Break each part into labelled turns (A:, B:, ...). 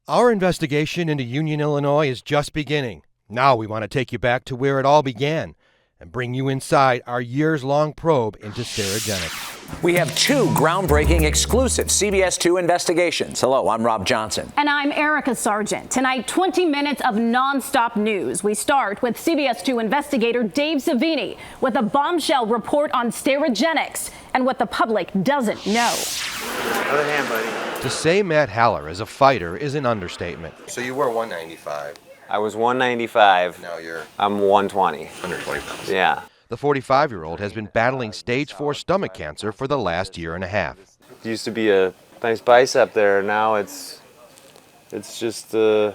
A: Our investigation into Union, Illinois is just beginning. Now we want to take you back to where it all began and bring you inside our years-long probe into Sterigenics.
B: We have two groundbreaking exclusive CBS 2 investigations. Hello, I'm Rob Johnson.
C: And I'm Erica Sargent. Tonight, 20 minutes of nonstop news. We start with CBS 2 investigator Dave Savini with a bombshell report on Sterigenics and what the public doesn't know.
D: Other hand, buddy.
A: To say Matt Haller is a fighter is an understatement.
E: So you were 195.
D: I was 195.
E: Now
D: I'm 120.
E: 120 pounds.
D: Yeah.
A: The 45-year-old has been battling stage 4 stomach cancer for the last year and a half.
D: It used to be a nice bicep there. Now it's just a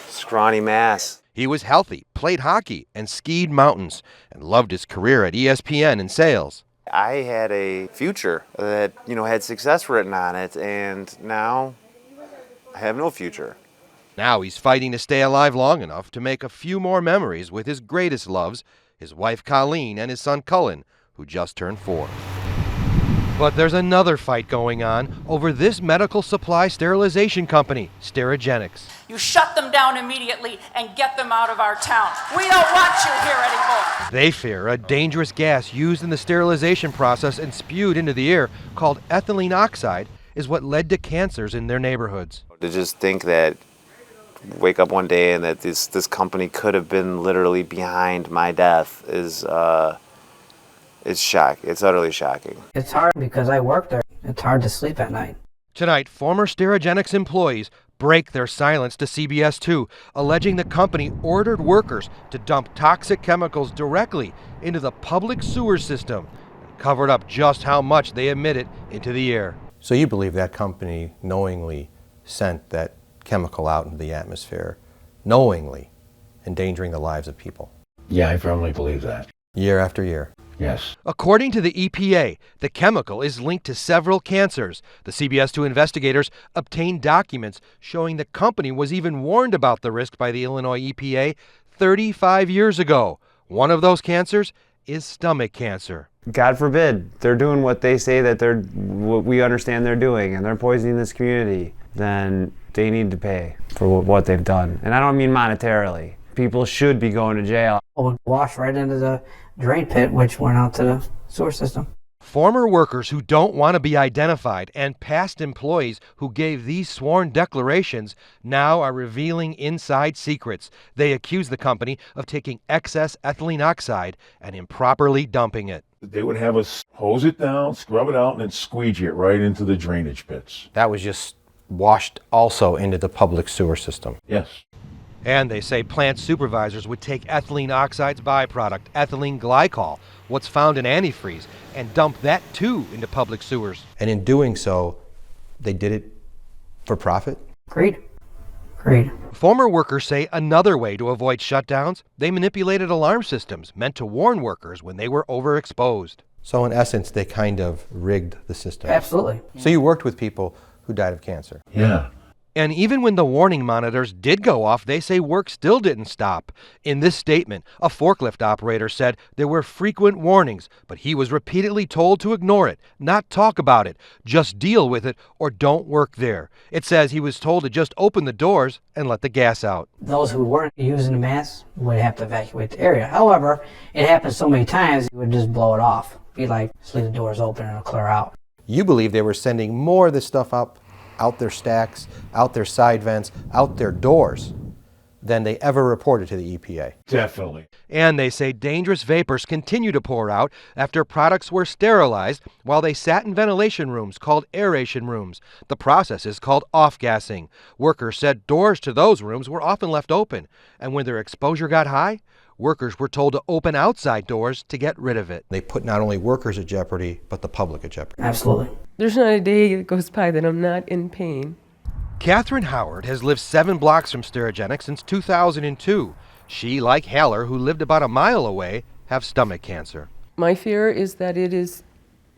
D: scrawny mass.
A: He was healthy, played hockey, and skied mountains, and loved his career at ESPN in sales.
D: I had a future that, had success written on it, and now I have no future.
A: Now he's fighting to stay alive long enough to make a few more memories with his greatest loves, his wife Colleen and his son Cullen, who just turned 4. But there's another fight going on over this medical supply sterilization company, Sterigenics.
F: You shut them down immediately and get them out of our town. We don't want you here anymore.
A: They fear a dangerous gas used in the sterilization process and spewed into the air, called ethylene oxide, is what led to cancers in their neighborhoods.
D: To just think that, wake up one day and that this company could have been literally behind my death is shocking. It's utterly shocking.
G: It's hard because I work there. It's hard to sleep at night.
A: Tonight, former Sterigenics employees break their silence to CBS 2, alleging the company ordered workers to dump toxic chemicals directly into the public sewer system and covered up just how much they emitted into the air.
E: So you believe that company knowingly sent that chemical out into the atmosphere, knowingly endangering the lives of people?
H: Yeah, I firmly believe that.
E: Year after year?
H: Yes.
A: According to the EPA, the chemical is linked to several cancers. The CBS 2 investigators obtained documents showing the company was even warned about the risk by the Illinois EPA 35 years ago. One of those cancers is stomach cancer.
D: God forbid they're doing what they say what we understand they're doing, and they're poisoning this community. Then they need to pay for what they've done. And I don't mean monetarily. People should be going to jail.
G: It would wash right into the drain pit, which went out to the sewer system.
A: Former workers who don't want to be identified and past employees who gave these sworn declarations now are revealing inside secrets. They accuse the company of taking excess ethylene oxide and improperly dumping it.
H: They would have us hose it down, scrub it out, and then squeegee it right into the drainage pits.
E: That was just washed also into the public sewer system.
H: Yes.
A: And they say plant supervisors would take ethylene oxide's byproduct, ethylene glycol, what's found in antifreeze, and dump that too into public sewers.
E: And in doing so, they did it for profit?
G: Greed.
A: Former workers say another way to avoid shutdowns, they manipulated alarm systems meant to warn workers when they were overexposed.
E: So in essence, they kind of rigged the system.
G: Absolutely.
E: So you worked with people who died of cancer?
H: Yeah.
A: And even when the warning monitors did go off, they say work still didn't stop. In this statement, a forklift operator said there were frequent warnings, but he was repeatedly told to ignore it, not talk about it, just deal with it, or don't work there. It says he was told to just open the doors and let the gas out.
G: Those who weren't using the mask would have to evacuate the area. However, it happened so many times, you would just blow it off. Be like, just leave the doors open and it'll clear out.
E: You believe they were sending more of this stuff up out their stacks, out their side vents, out their doors than they ever reported to the EPA.
H: Definitely.
A: And they say dangerous vapors continue to pour out after products were sterilized while they sat in ventilation rooms called aeration rooms. The process is called off-gassing. Workers said doors to those rooms were often left open, and when their exposure got high, workers were told to open outside doors to get rid of it.
E: They put not only workers at jeopardy, but the public at jeopardy.
G: Absolutely.
I: There's not a day that goes by that I'm not in pain.
A: Catherine Howard has lived 7 blocks from Sterigenics since 2002. She, like Haller, who lived about a mile away, have stomach cancer.
I: My fear is that it is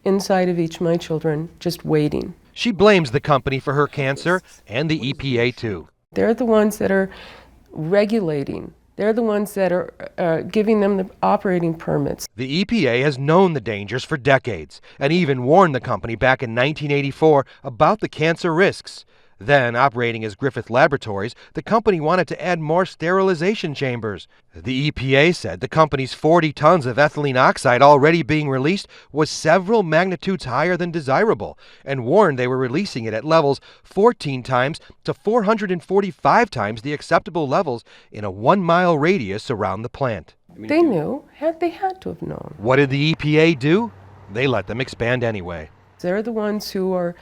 I: inside of each of my children, just waiting.
A: She blames the company for her cancer and the EPA too.
I: They're the ones that are regulating. They're the ones that are giving them the operating permits.
A: The EPA has known the dangers for decades and even warned the company back in 1984 about the cancer risks. Then, operating as Griffith Laboratories, the company wanted to add more sterilization chambers. The EPA said the company's 40 tons of ethylene oxide already being released was several magnitudes higher than desirable, and warned they were releasing it at levels 14 times to 445 times the acceptable levels in a 1-mile radius around the plant.
I: They knew. They had to have known.
A: What did the EPA do? They let them expand anyway.
I: They're the ones who are,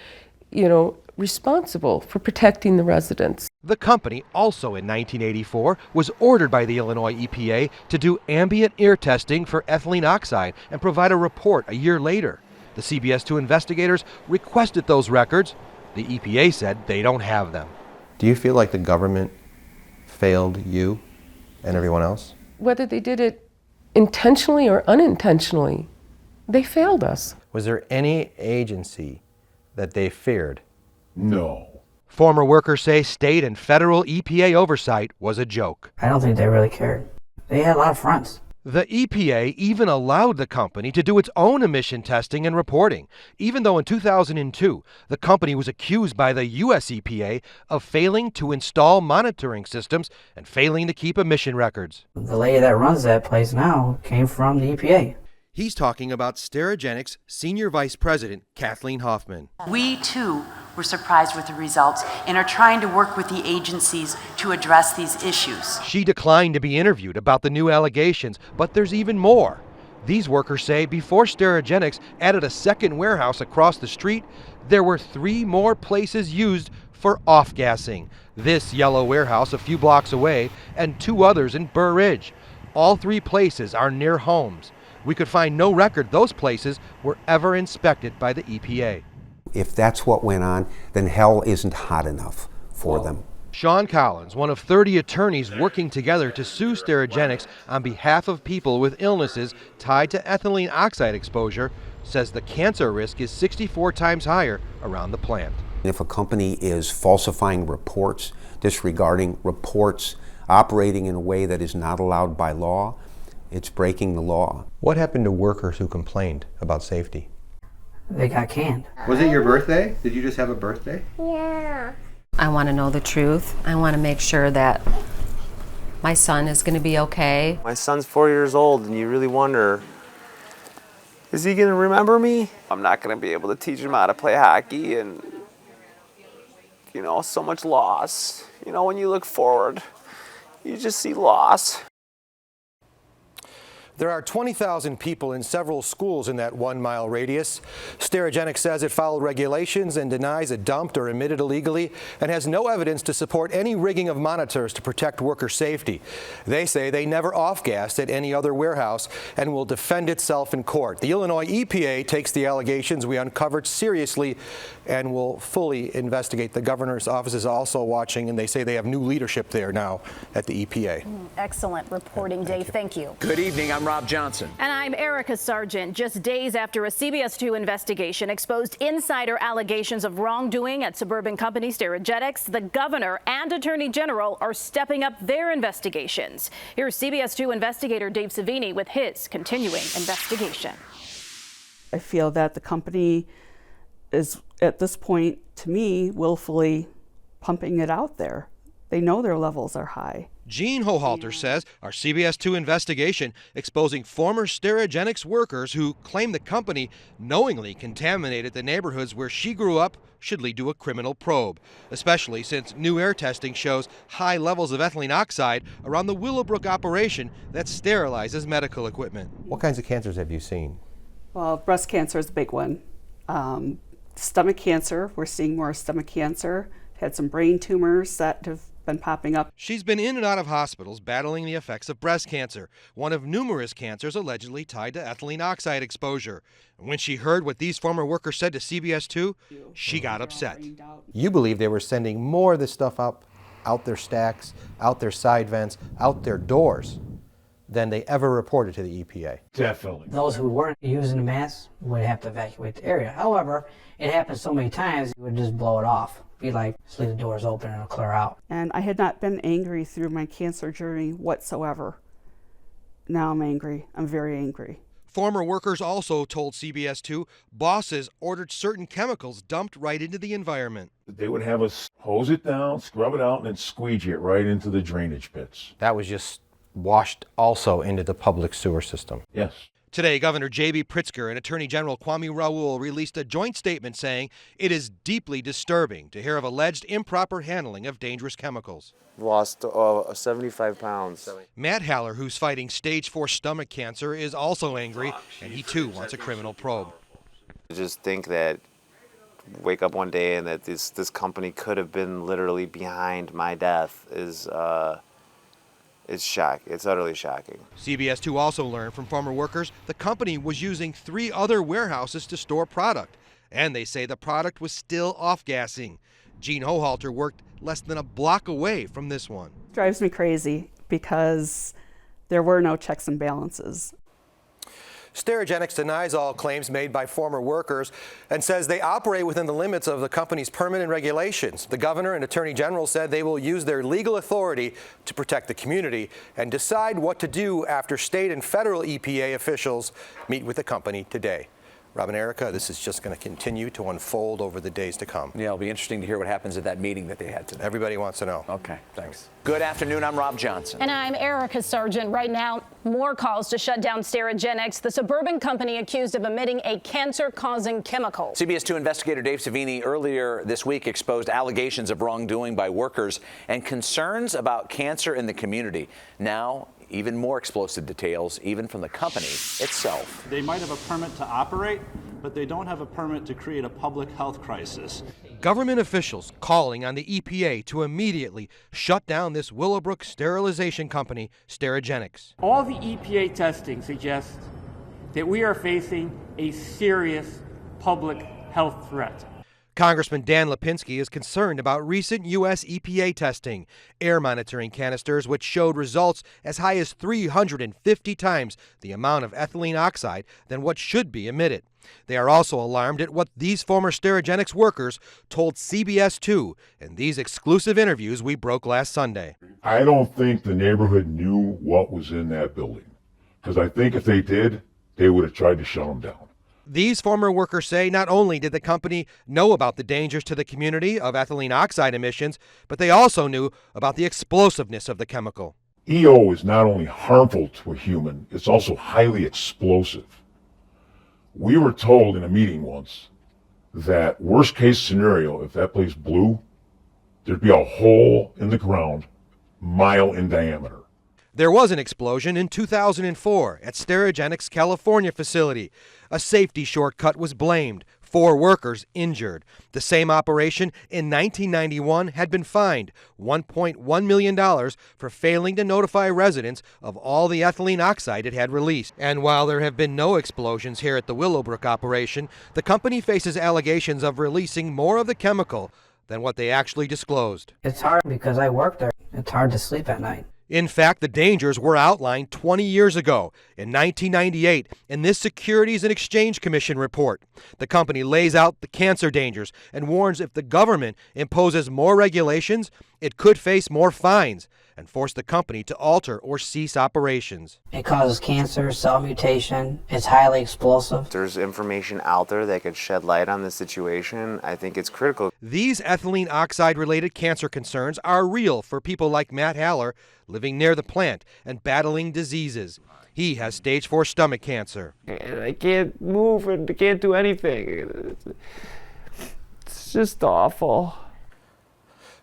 I: responsible for protecting the residents.
A: The company, also in 1984, was ordered by the Illinois EPA to do ambient air testing for ethylene oxide and provide a report a year later. The CBS 2 investigators requested those records. The EPA said they don't have them.
E: Do you feel like the government failed you and everyone else?
I: Whether they did it intentionally or unintentionally, they failed us.
E: Was there any agency that they feared?
H: No.
A: Former workers say state and federal EPA oversight was a joke.
G: I don't think they really cared. They had a lot of fronts.
A: The EPA even allowed the company to do its own emission testing and reporting, even though in 2002, the company was accused by the U.S. EPA of failing to install monitoring systems and failing to keep emission records.
G: The lady that runs that place now came from the EPA.
A: He's talking about Sterigenics Senior Vice President Kathleen Hoffman.
J: We, too, were surprised with the results and are trying to work with the agencies to address these issues.
A: She declined to be interviewed about the new allegations, but there's even more. These workers say before Sterigenics added a second warehouse across the street, there were 3 more places used for off-gassing. This yellow warehouse a few blocks away and 2 others in Burr Ridge. All 3 places are near homes. We could find no record those places were ever inspected by the EPA.
K: If that's what went on, then hell isn't hot enough for them.
A: Sean Collins, one of 30 attorneys working together to sue Sterigenics on behalf of people with illnesses tied to ethylene oxide exposure, says the cancer risk is 64 times higher around the plant.
K: If a company is falsifying reports, disregarding reports, operating in a way that is not allowed by law, it's breaking the law.
E: What happened to workers who complained about safety?
G: They got canned.
E: Was it your birthday? Did you just have a birthday?
L: Yeah. I want to know the truth. I want to make sure that my son is going to be okay.
D: My son's 4 years old, and you really wonder, is he going to remember me? I'm not going to be able to teach him how to play hockey, and, so much loss. When you look forward, you just see loss.
E: There are 20,000 people in several schools in that 1-mile radius. Sterigenics says it followed regulations and denies it dumped or emitted illegally and has no evidence to support any rigging of monitors to protect worker safety. They say they never off-gassed at any other warehouse and will defend itself in court. The Illinois EPA takes the allegations we uncovered seriously and will fully investigate. The governor's office is also watching, and they say they have new leadership there now at the EPA.
C: Excellent reporting, Dave. Thank you.
B: Good evening. I'm Rob Johnson.
C: And I'm Erica Sargent. Just days after a CBS 2 investigation exposed insider allegations of wrongdoing at suburban company Sterigenics, the governor and attorney general are stepping up their investigations. Here's CBS 2 investigator Dave Savini with his continuing investigation.
M: I feel that the company is, at this point, to me, willfully pumping it out there. They know their levels are high.
A: Gene Hohalter says our CBS 2 investigation exposing former Sterigenics workers who claim the company knowingly contaminated the neighborhoods where she grew up should lead to a criminal probe, especially since new air testing shows high levels of ethylene oxide around the Willowbrook operation that sterilizes medical equipment.
E: What kinds of cancers have you seen?
M: Well, breast cancer is a big one. Stomach cancer, we're seeing more stomach cancer. Had some brain tumors that have been popping up.
A: She's been in and out of hospitals battling the effects of breast cancer, one of numerous cancers allegedly tied to ethylene oxide exposure. And when she heard what these former workers said to CBS 2, she got upset.
E: You believe they were sending more of this stuff out their stacks, out their side vents, out their doors than they ever reported to the EPA.
H: Definitely.
G: Those who weren't using the mask would have to evacuate the area. However, it happened so many times, you would just blow it off. Be like, just leave the doors open and it'll clear out.
M: And I had not been angry through my cancer journey whatsoever. Now I'm angry. I'm very angry.
A: Former workers also told CBS 2 bosses ordered certain chemicals dumped right into the environment.
H: They would have us hose it down, scrub it out, and then squeegee it right into the drainage pits.
E: That was just washed also into the public sewer system.
H: Yes.
A: Today, Governor J.B. Pritzker and Attorney General Kwame Raoul released a joint statement saying it is deeply disturbing to hear of alleged improper handling of dangerous chemicals.
D: Lost 75 pounds.
A: Matt Haller, who's fighting stage 4 stomach cancer, is also angry, and he too wants a criminal probe.
D: I just think that wake up one day and that this company could have been literally behind my death is it's shocking. It's utterly shocking.
A: CBS 2 also learned from former workers the company was using 3 other warehouses to store product, and they say the product was still off-gassing. Gene Hohalter worked less than a block away from this one.
M: Drives me crazy because there were no checks and balances.
E: Sterigenics denies all claims made by former workers and says they operate within the limits of the company's permit and regulations. The governor and attorney general said they will use their legal authority to protect the community and decide what to do after state and federal EPA officials meet with the company today. Rob and Erica, this is just going to continue to unfold over the days to come.
B: Yeah, it'll be interesting to hear what happens at that meeting that they had today.
E: Everybody wants to know.
B: Okay, thanks. Good afternoon, I'm Rob Johnson.
C: And I'm Erica Sargent. Right now, more calls to shut down Sterigenics, the suburban company accused of emitting a cancer-causing chemical.
B: CBS 2 investigator Dave Savini earlier this week exposed allegations of wrongdoing by workers and concerns about cancer in the community. Now, even more explosive details, even from the company itself.
N: They might have a permit to operate, but they don't have a permit to create a public health crisis.
A: Government officials calling on the EPA to immediately shut down this Willowbrook sterilization company, Sterigenics.
O: All the EPA testing suggests that we are facing a serious public health threat.
A: Congressman Dan Lipinski is concerned about recent U.S. EPA testing, air monitoring canisters which showed results as high as 350 times the amount of ethylene oxide than what should be emitted. They are also alarmed at what these former Sterigenics workers told CBS 2 in these exclusive interviews we broke last Sunday.
H: I don't think the neighborhood knew what was in that building, because I think if they did, they would have tried to shut them down.
A: These former workers say not only did the company know about the dangers to the community of ethylene oxide emissions, but they also knew about the explosiveness of the chemical.
H: EO is not only harmful to a human, it's also highly explosive. We were told in a meeting once that worst case scenario, if that place blew, there'd be a hole in the ground, mile in diameter.
A: There was an explosion in 2004 at Sterigenics' California facility. A safety shortcut was blamed. 4 workers injured. The same operation in 1991 had been fined $1.1 million for failing to notify residents of all the ethylene oxide it had released. And while there have been no explosions here at the Willowbrook operation, the company faces allegations of releasing more of the chemical than what they actually disclosed.
G: It's hard because I work there. It's hard to sleep at night.
A: In fact, the dangers were outlined 20 years ago, in 1998, in this Securities and Exchange Commission report. The company lays out the cancer dangers and warns if the government imposes more regulations, it could face more fines and force the company to alter or cease operations.
G: It causes cancer, cell mutation. It's highly explosive.
D: There's information out there that could shed light on this situation. I think it's critical.
A: These ethylene oxide-related cancer concerns are real for people like Matt Haller, living near the plant and battling diseases. He has stage 4 stomach cancer.
D: I can't move and I can't do anything. It's just awful.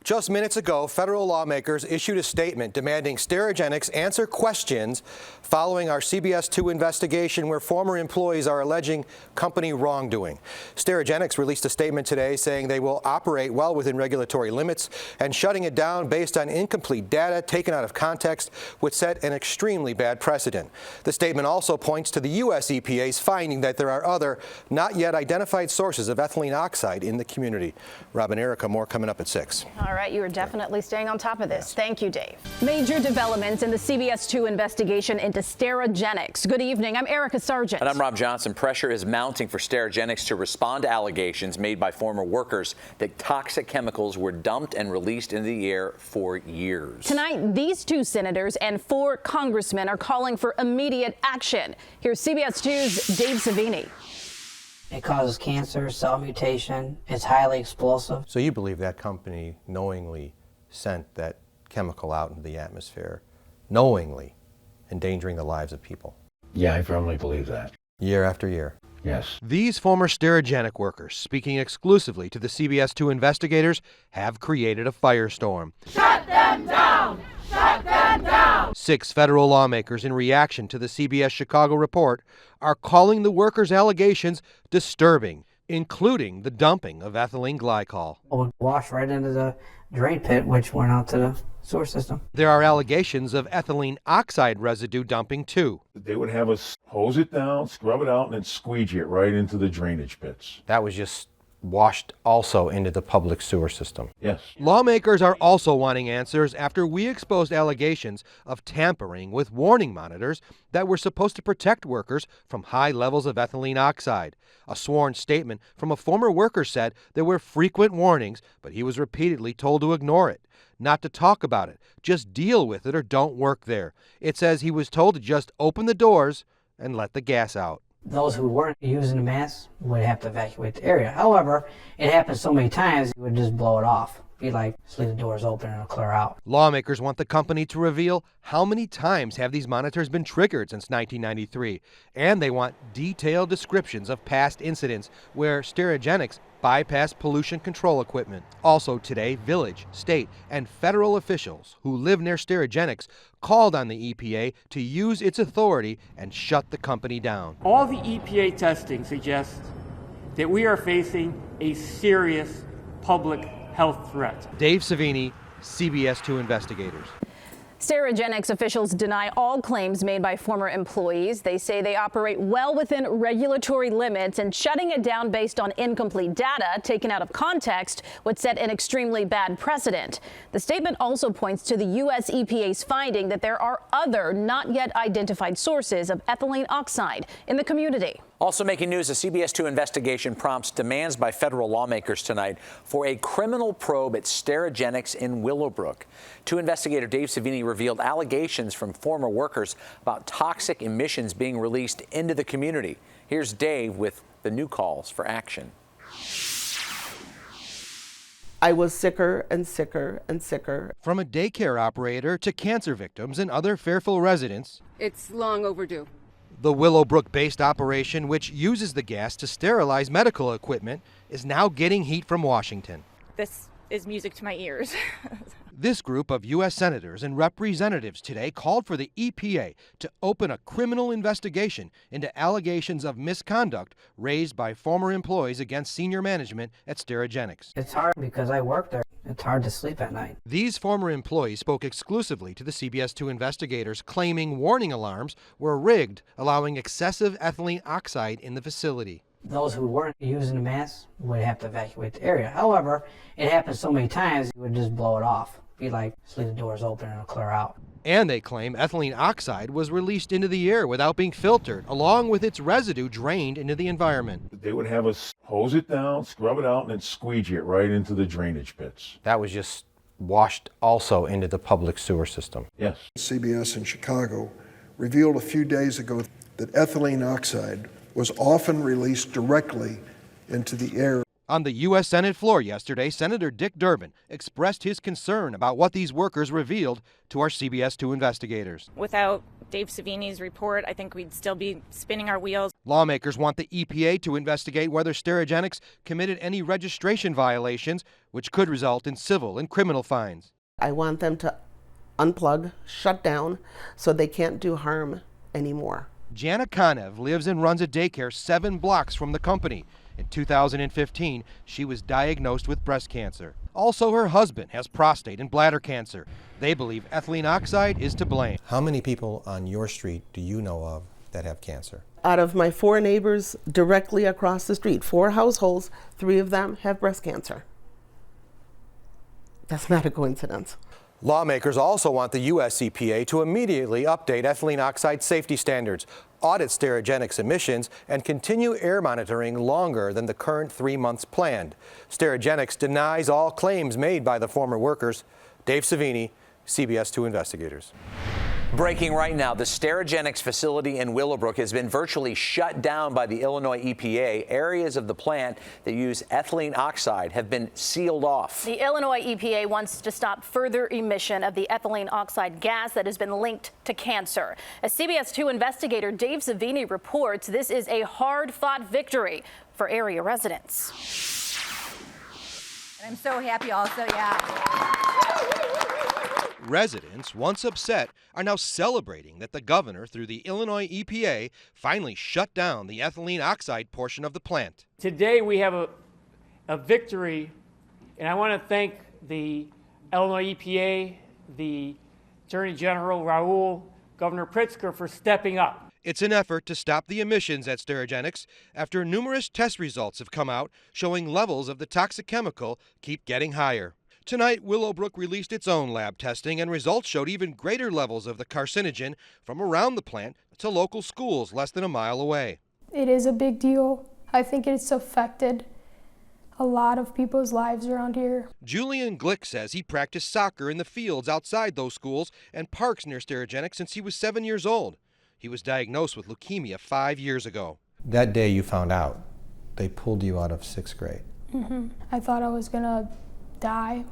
E: Just minutes ago, federal lawmakers issued a statement demanding Sterigenics answer questions following our CBS 2 investigation where former employees are alleging company wrongdoing. Sterigenics released a statement today saying they will operate well within regulatory limits, and shutting it down based on incomplete data taken out of context would set an extremely bad precedent. The statement also points to the U.S. EPA's finding that there are other not yet identified sources of ethylene oxide in the community. Rob and Erica, more coming up at 6.
C: All right, you are definitely staying on top of this. Yes. Thank you, Dave. Major developments in the CBS 2 investigation into Sterigenics. Good evening. I'm Erica Sargent.
B: And I'm Rob Johnson. Pressure is mounting for Sterigenics to respond to allegations made by former workers that toxic chemicals were dumped and released into the air for years.
C: Tonight, these 2 senators and 4 congressmen are calling for immediate action. Here's CBS 2's Dave Savini.
G: It causes cancer, cell mutation. It's highly explosive.
E: So you believe that company knowingly sent that chemical out into the atmosphere, knowingly endangering the lives of people?
H: Yeah, I firmly believe that.
E: Year after year?
H: Yes.
A: These former Sterigenic workers, speaking exclusively to the CBS 2 investigators, have created a firestorm.
F: Shut them down! Shut them down!
A: 6 federal lawmakers, in reaction to the CBS Chicago report, are calling the workers' allegations disturbing, including the dumping of ethylene glycol.
G: It would wash right into the drain pit, which went out to the sewer system.
A: There are allegations of ethylene oxide residue dumping, too.
H: They would have us hose it down, scrub it out, and then squeegee it right into the drainage pits.
E: That was just washed also into the public sewer system.
H: Yes.
A: Lawmakers are also wanting answers after we exposed allegations of tampering with warning monitors that were supposed to protect workers from high levels of ethylene oxide. A sworn statement from a former worker said there were frequent warnings, but he was repeatedly told to ignore it, not to talk about it, just deal with it or don't work there. It says he was told to just open the doors and let the gas out.
G: Those who weren't using the mask would have to evacuate the area. However, it happens so many times, you would just blow it off. Be like, just leave the doors open and it'll clear out.
A: Lawmakers want the company to reveal how many times have these monitors been triggered since 1993. And they want detailed descriptions of past incidents where Sterigenics bypassed pollution control equipment. Also today, village, state, and federal officials who live near Sterigenics called on the EPA to use its authority and shut the company down.
O: All the EPA testing suggests that we are facing a serious public health threat.
A: Dave Savini, CBS 2 Investigators.
C: Sterigenics officials deny all claims made by former employees. They say they operate well within regulatory limits, and shutting it down based on incomplete data taken out of context would set an extremely bad precedent. The statement also points to the U.S. EPA's finding that there are other not yet identified sources of ethylene oxide in the community.
B: Also making news, a CBS 2 investigation prompts demands by federal lawmakers tonight for a criminal probe at Sterigenics in Willowbrook. 2 investigator Dave Savini revealed allegations from former workers about toxic emissions being released into the community. Here's Dave with the new calls for action.
P: I was sicker and sicker and sicker.
A: From a daycare operator to cancer victims and other Fairfield residents,
Q: it's long overdue.
A: The Willowbrook-based operation, which uses the gas to sterilize medical equipment, is now getting heat from Washington.
R: This is music to my ears.
A: This group of U.S. senators and representatives today called for the EPA to open a criminal investigation into allegations of misconduct raised by former employees against senior management at Sterigenics.
G: It's hard because I work there. It's hard to sleep at night.
A: These former employees spoke exclusively to the CBS 2 investigators, claiming warning alarms were rigged, allowing excessive ethylene oxide in the facility.
G: Those who weren't using the mask would have to evacuate the area. However, it happens so many times, you would just blow it off. Be like, just leave the doors open and it'll clear out.
A: And they claim ethylene oxide was released into the air without being filtered, along with its residue drained into the environment.
H: They would have us hose it down, scrub it out, and then squeegee it right into the drainage pits.
E: That was just washed also into the public sewer system.
H: Yes.
S: CBS in Chicago revealed a few days ago that ethylene oxide was often released directly into the air.
A: On the U.S. Senate floor yesterday, Senator Dick Durbin expressed his concern about what these workers revealed to our CBS 2 investigators.
R: Without Dave Savini's report, I think we'd still be spinning our wheels.
A: Lawmakers want the EPA to investigate whether Sterigenics committed any registration violations, which could result in civil and criminal fines.
P: I want them to unplug, shut down, so they can't do harm anymore.
A: Jana Konev lives and runs a daycare 7 blocks from the company. In 2015, she was diagnosed with breast cancer. Also, her husband has prostate and bladder cancer. They believe ethylene oxide is to blame.
E: How many people on your street do you know of that have cancer?
P: Out of my 4 neighbors directly across the street, 4 households, 3 of them have breast cancer. That's not a coincidence.
E: Lawmakers also want the U.S. EPA to immediately update ethylene oxide safety standards, audit Sterigenics emissions, and continue air monitoring longer than the current 3 months planned. Sterigenics denies all claims made by the former workers. Dave Savini, CBS 2 Investigators.
B: Breaking right now, the Sterigenics facility in Willowbrook has been virtually shut down by the Illinois EPA. Areas of the plant that use ethylene oxide have been sealed off.
C: The Illinois EPA wants to stop further emission of the ethylene oxide gas that has been linked to cancer. As CBS 2 investigator Dave Savini reports, this is a hard-fought victory for area residents.
Q: And I'm so happy also, yeah.
A: Residents, once upset, are now celebrating that the governor, through the Illinois EPA, finally shut down the ethylene oxide portion of the plant.
O: Today we have a victory, and I want to thank the Illinois EPA, the Attorney General Raul, Governor Pritzker for stepping up.
A: It's an effort to stop the emissions at Sterigenics after numerous test results have come out showing levels of the toxic chemical keep getting higher. Tonight, Willowbrook released its own lab testing, and results showed even greater levels of the carcinogen from around the plant to local schools less than a mile away.
T: It is a big deal. I think it's affected a lot of people's lives around here.
A: Julian Glick says he practiced soccer in the fields outside those schools and parks near Sterigenics since he was 7 years old. He was diagnosed with leukemia 5 years ago.
E: That day you found out, they pulled you out of 6th grade.
T: I thought I was gonna die.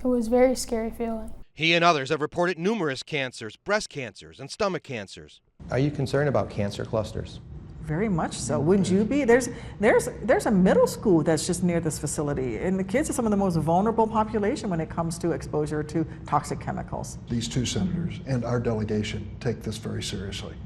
T: It was a very scary feeling.
A: He and others have reported numerous cancers, breast cancers, and stomach cancers.
E: Are you concerned about cancer clusters?
U: Very much so. Wouldn't you be? There's a middle school that's just near this facility, and the kids are some of the most vulnerable population when it comes to exposure to toxic chemicals.
S: These two senators and our delegation take this very seriously.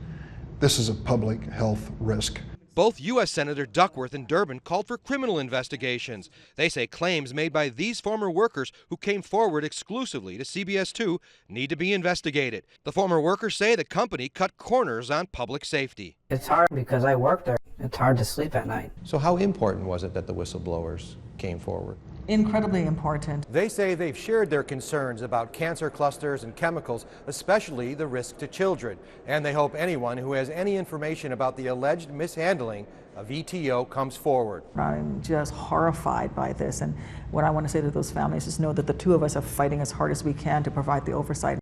S: This is a public health risk.
A: Both U.S. Senator Duckworth and Durbin called for criminal investigations. They say claims made by these former workers who came forward exclusively to CBS 2 need to be investigated. The former workers say the company cut corners on public safety.
G: It's hard because I work there. It's hard to sleep at night.
E: So how important was it that the whistleblowers came forward?
U: Incredibly important.
E: They say they've shared their concerns about cancer clusters and chemicals, especially the risk to children. And they hope anyone who has any information about the alleged mishandling of ETO comes forward.
U: I'm just horrified by this, and what I want to say to those families is know that the two of us are fighting as hard as we can to provide the oversight.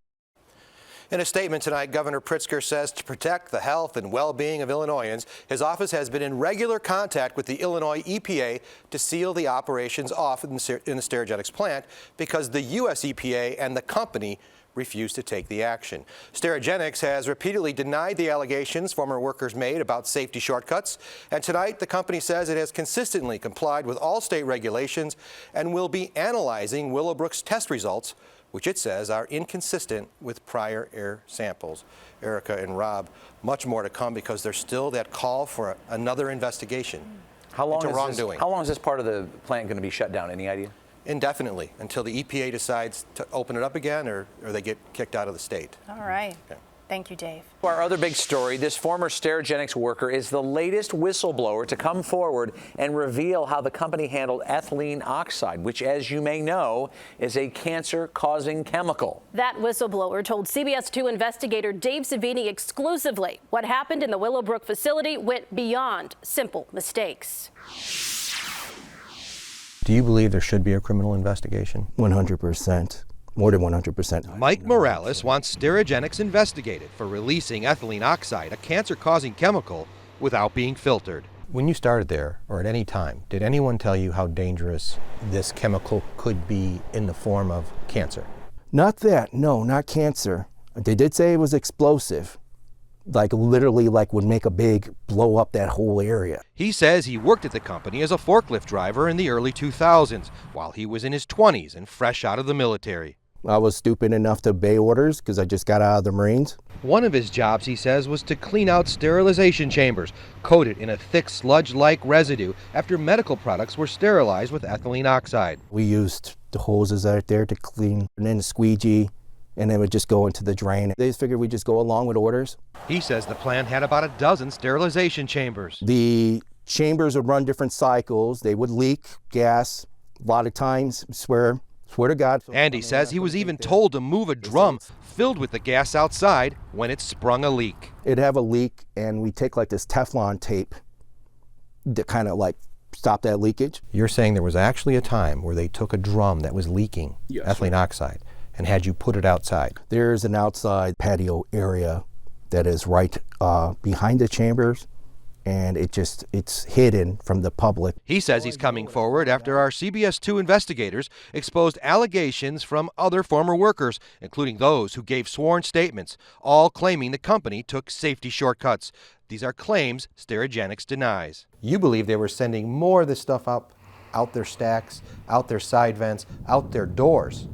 E: In a statement tonight, Governor Pritzker says to protect the health and well-being of Illinoisans, his office has been in regular contact with the Illinois EPA to seal the operations off in the Sterigenics plant because the U.S. EPA and the company refused to take the action. Sterigenics has repeatedly denied the allegations former workers made about safety shortcuts, and tonight the company says it has consistently complied with all state regulations and will be analyzing Willowbrook's test results, which it says are inconsistent with prior air samples. Erica and Rob, much more to come because there's still that call for another investigation into wrongdoing.
B: How long is this part of the plant going to be shut down? Any idea?
E: Indefinitely, until the EPA decides to open it up again or they get kicked out of the state.
C: All right.
E: Okay.
C: Thank you, Dave.
B: Our other big story, this former Sterigenics worker is the latest whistleblower to come forward and reveal how the company handled ethylene oxide, which, as you may know, is a cancer-causing chemical.
C: That whistleblower told CBS 2 investigator Dave Savini exclusively what happened in the Willowbrook facility went beyond simple mistakes.
E: Do you believe there should be a criminal investigation?
V: 100%. More than 100%.
A: Mike Morales wants Sterigenics investigated for releasing ethylene oxide, a cancer-causing chemical, without being filtered.
E: When you started there, or at any time, did anyone tell you how dangerous this chemical could be in the form of cancer?
V: Not that, no, not cancer. They did say it was explosive. Like literally would make a big blow up that whole area.
A: He says he worked at the company as a forklift driver in the early 2000s while he was in his 20s and fresh out of the military.
V: I was stupid enough to obey orders because I just got out of the Marines.
A: One of his jobs, he says, was to clean out sterilization chambers coated in a thick sludge-like residue after medical products were sterilized with ethylene oxide.
V: We used the hoses out there to clean and then the squeegee, and it would just go into the drain. They just figured we'd just go along with orders.
A: He says the plant had about a dozen sterilization chambers.
V: The chambers would run different cycles. They would leak gas. A lot of times, I swear, Swear to God.
A: Andy says he was even told to move a drum filled with the gas outside when it sprung a leak.
V: It'd have a leak, and we take like this Teflon tape to kind of like stop that leakage.
A: You're saying there was actually a time where they took a drum that was leaking ethylene oxide and had you put it outside?
V: There's an outside patio area that is right behind the chambers, and it's hidden from the public.
A: He says he's coming forward after our CBS 2 investigators exposed allegations from other former workers, including those who gave sworn statements, all claiming the company took safety shortcuts. These are claims Sterigenics denies.
E: You believe they were sending more of this stuff out their stacks, out their side vents, out their doors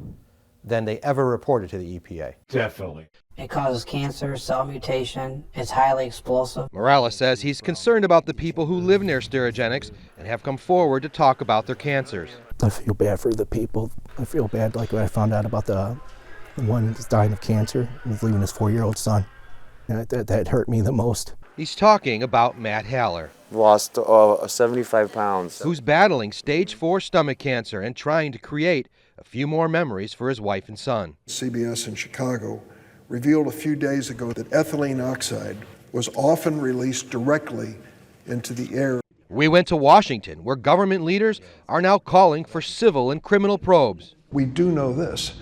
E: than they ever reported to the EPA.
H: Definitely.
G: It causes cancer, cell mutation, it's highly explosive.
A: Morales says he's concerned about the people who live near Sterigenics and have come forward to talk about their cancers.
V: I feel bad for the people. I feel bad like when I found out about the one that's dying of cancer, was leaving his 4-year-old son. And that hurt me the most.
A: He's talking about Matt Haller.
D: Lost 75 pounds.
A: Who's battling stage 4 stomach cancer and trying to create a few more memories for his wife and son.
S: CBS in Chicago revealed a few days ago that ethylene oxide was often released directly into the air.
A: We went to Washington, where government leaders are now calling for civil and criminal probes.
S: We do know this.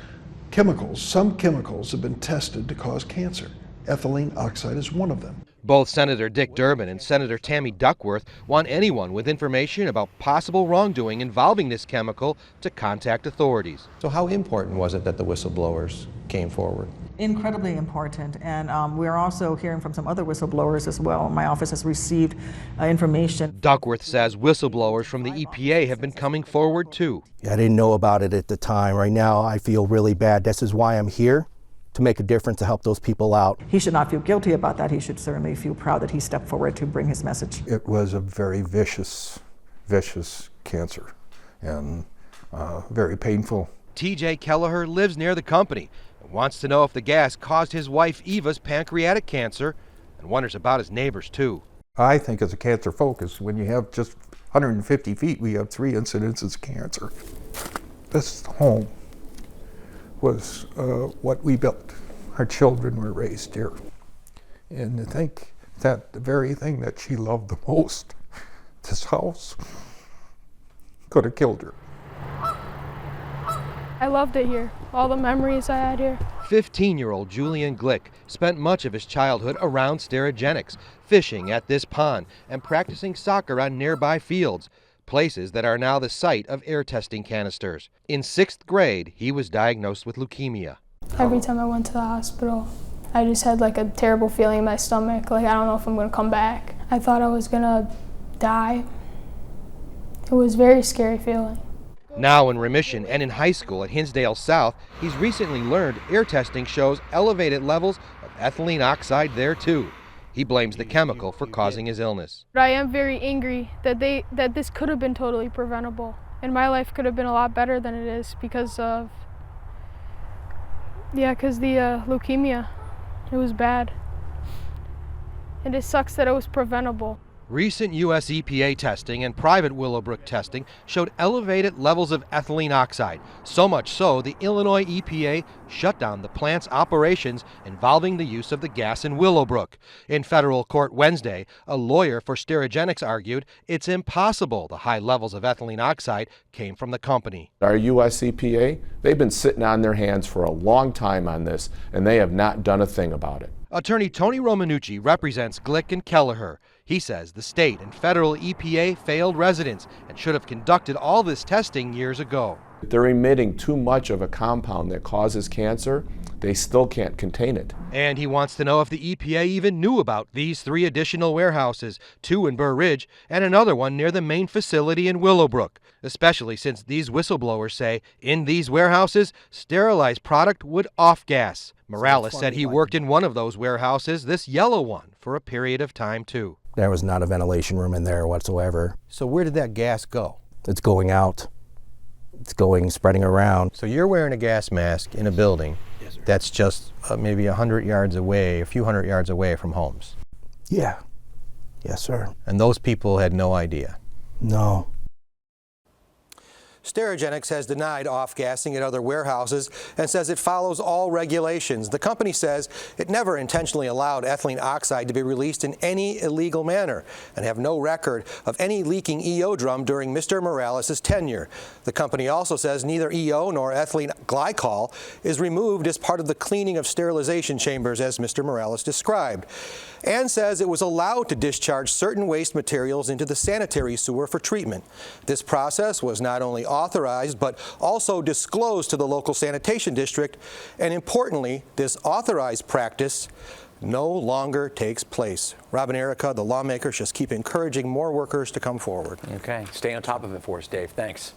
S: Some chemicals have been tested to cause cancer. Ethylene oxide is one of them.
A: Both Senator Dick Durbin and Senator Tammy Duckworth want anyone with information about possible wrongdoing involving this chemical to contact authorities.
E: So how important was it that the whistleblowers came forward?
U: Incredibly important, and we are also hearing from some other whistleblowers as well. My office has received information.
A: Duckworth says whistleblowers from the EPA have been coming forward too.
V: I didn't know about it at the time. Right now I feel really bad. This is why I'm here, to make a difference, to help those people out.
U: He should not feel guilty about that. He should certainly feel proud that he stepped forward to bring his message.
I: It was a very vicious cancer, and very painful.
A: T.J. Kelleher lives near the company and wants to know if the gas caused his wife Eva's pancreatic cancer, and wonders about his neighbors too.
I: I think as a cancer focus, when you have just 150 feet, we have 3 incidences of cancer. This home was what we built. Our children were raised here. And to think that the very thing that she loved the most, this house, could have killed her.
T: I loved it here. All the memories I had here.
A: 15-year-old Julian Glick spent much of his childhood around Sterigenics, fishing at this pond and practicing soccer on nearby fields, places that are now the site of air testing canisters. In 6th grade, he was diagnosed with leukemia.
T: Every time I went to the hospital, I just had like a terrible feeling in my stomach, like I don't know if I'm gonna come back. I thought I was gonna die. It was a very scary feeling.
A: Now in remission and in high school at Hinsdale South, he's recently learned air testing shows elevated levels of ethylene oxide there too. He blames the chemical for causing his illness.
T: But I am very angry that this could have been totally preventable, and my life could have been a lot better than it is because of the leukemia. It was bad, and it sucks that it was preventable.
A: Recent U.S. EPA testing and private Willowbrook testing showed elevated levels of ethylene oxide, so much so the Illinois EPA shut down the plant's operations involving the use of the gas in Willowbrook. In federal court Wednesday, a lawyer for Sterigenics argued it's impossible the high levels of ethylene oxide came from the company.
J: Our U.S. EPA, they've been sitting on their hands for a long time on this, and they have not done a thing about it.
A: Attorney Tony Romanucci represents Glick and Kelleher. He says the state and federal EPA failed residents and should have conducted all this testing years ago.
J: They're emitting too much of a compound that causes cancer. They still can't contain it.
A: And he wants to know if the EPA even knew about these 3 additional warehouses, 2 in Burr Ridge and another one near the main facility in Willowbrook, especially since these whistleblowers say in these warehouses, sterilized product would off-gas. Morales said he worked in one of those warehouses, this yellow one, for a period of time too.
V: There was not a ventilation room in there whatsoever.
E: So where did that gas go?
V: It's going out. It's spreading around.
E: So you're wearing a gas mask in a building that's just maybe 100 yards away, a few hundred yards away from homes.
V: Yeah. Yes, sir.
E: And those people had no idea?
V: No.
E: Sterigenics has denied off-gassing at other warehouses and says it follows all regulations. The company says it never intentionally allowed ethylene oxide to be released in any illegal manner and have no record of any leaking EO drum during Mr. Morales' tenure. The company also says neither EO nor ethylene glycol is removed as part of the cleaning of sterilization chambers as Mr. Morales described, and says it was allowed to discharge certain waste materials into the sanitary sewer for treatment. This process was not only authorized but also disclosed to the local sanitation district, and importantly, this authorized practice no longer takes place. Rob and Erica, the lawmakers, just keep encouraging more workers to come forward.
B: Okay, stay on top of it for us, Dave. Thanks.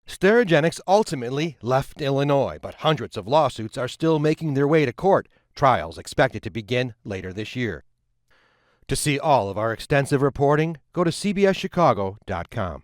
A: Sterigenics ultimately left Illinois, but hundreds of lawsuits are still making their way to court. Trials expected to begin later this year. To see all of our extensive reporting, go to cbschicago.com.